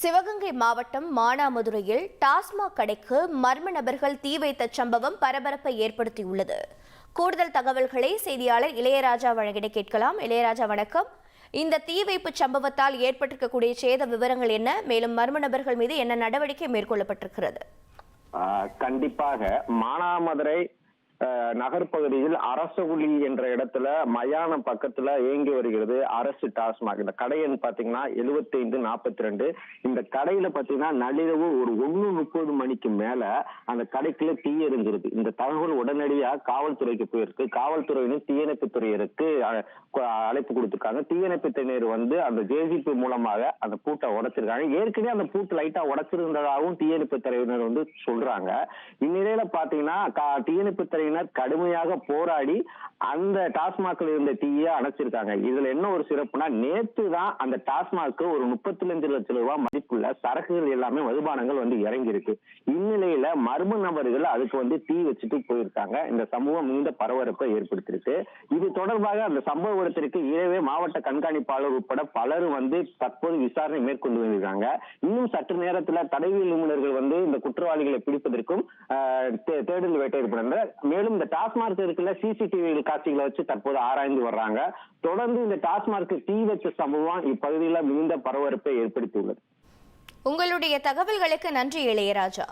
சிவகங்கை மாவட்டம் மானாமதுரையில் டாஸ்மாக் கடைக்கு மர்ம நபர்கள் தீ வைத்த சம்பவம் பரபரப்பை ஏற்படுத்தியுள்ளது. கூடுதல் தகவல்களை செய்தியாளர் இளையராஜா வழங்கிட கேட்கலாம். இளையராஜா, வணக்கம். இந்த தீ வைப்பு சம்பவத்தால் ஏற்பட்டிருக்கக்கூடிய சேத விவரங்கள் என்ன? மேலும் மர்ம நபர்கள் மீது என்ன நடவடிக்கை மேற்கொள்ளப்பட்டிருக்கிறது? கண்டிப்பாக மானாமதுரை நகர்பகுதியில் அரசகுழி என்ற இடத்துல மயானம் பக்கத்துல இயங்கி வருகிறது அரசு டாஸ்மாக். இந்த கடை பாத்தீங்கன்னா 7542. இந்த கடையில பாத்தீங்கன்னா நள்ளிரவு ஒரு 1:30 மணிக்கு மேல அந்த கடைக்குள்ள தீ எரிஞ்சிருக்கு. இந்த தகவல் உடனடியா காவல்துறைக்கு போயிருக்கு. காவல்துறையினர் தீயணைப்பு துறையினருக்கு அழைப்பு கொடுத்திருக்காங்க. தீயணைப்பு துறையினர் அந்த ஜேசிபி மூலமாக அந்த பூட்டை உடைச்சிருக்காங்க. ஏற்கனவே அந்த பூட்டு லைட்டா உடைச்சிருந்ததாகவும் தீயணைப்பு துறையினர் சொல்றாங்க. இந்நிலையில பாத்தீங்கன்னா தீயணைப்பு துறை கடுமையாக போராடி அந்த டாஸ்மாக்ல இருந்த தீயை அணைச்சிருக்காங்க. இதுல என்ன ஒரு சிறப்புனா, நேற்று தான் அந்த டாஸ்மாக் ஒரு 35 லட்சம் ரூபாய் மதிப்புள்ள சரக்குகள் எல்லாமே மதுபானங்கள் இறங்கி இருக்கு. இந்நிலையில மர்ம நபர்கள் அதுக்கு தீ வச்சுட்டு போயிருக்காங்க. இந்த சம்பவம் மிகுந்த பரபரப்பை ஏற்படுத்தியிருக்கு. இது தொடர்பாக அந்த சம்பவ இடத்திற்கு இரவே மாவட்ட கண்காணிப்பாளர் உட்பட பலரும் தற்போது விசாரணை மேற்கொண்டு வந்திருக்காங்க. இன்னும் சற்று நேரத்துல தடயவியல் நிபுணர்கள் இந்த குற்றவாளிகளை பிடிப்பதற்கும் தேடுதல் வேட்டை ஏற்படுகின்றனர். மேலும் இந்த டாஸ்மாக் இருக்குல்ல, சிசிடிவி காட்சிகளை வச்சு தற்போது ஆராய்ந்து வர்றாங்க. தொடர்ந்து இந்த டாஸ்மாக் தீ வச்ச சம்பவம் இப்பகுதியில் மிகுந்த பரபரப்பை ஏற்படுத்தியுள்ளது. உங்களுடைய தகவல்களுக்கு நன்றி இளையராஜா.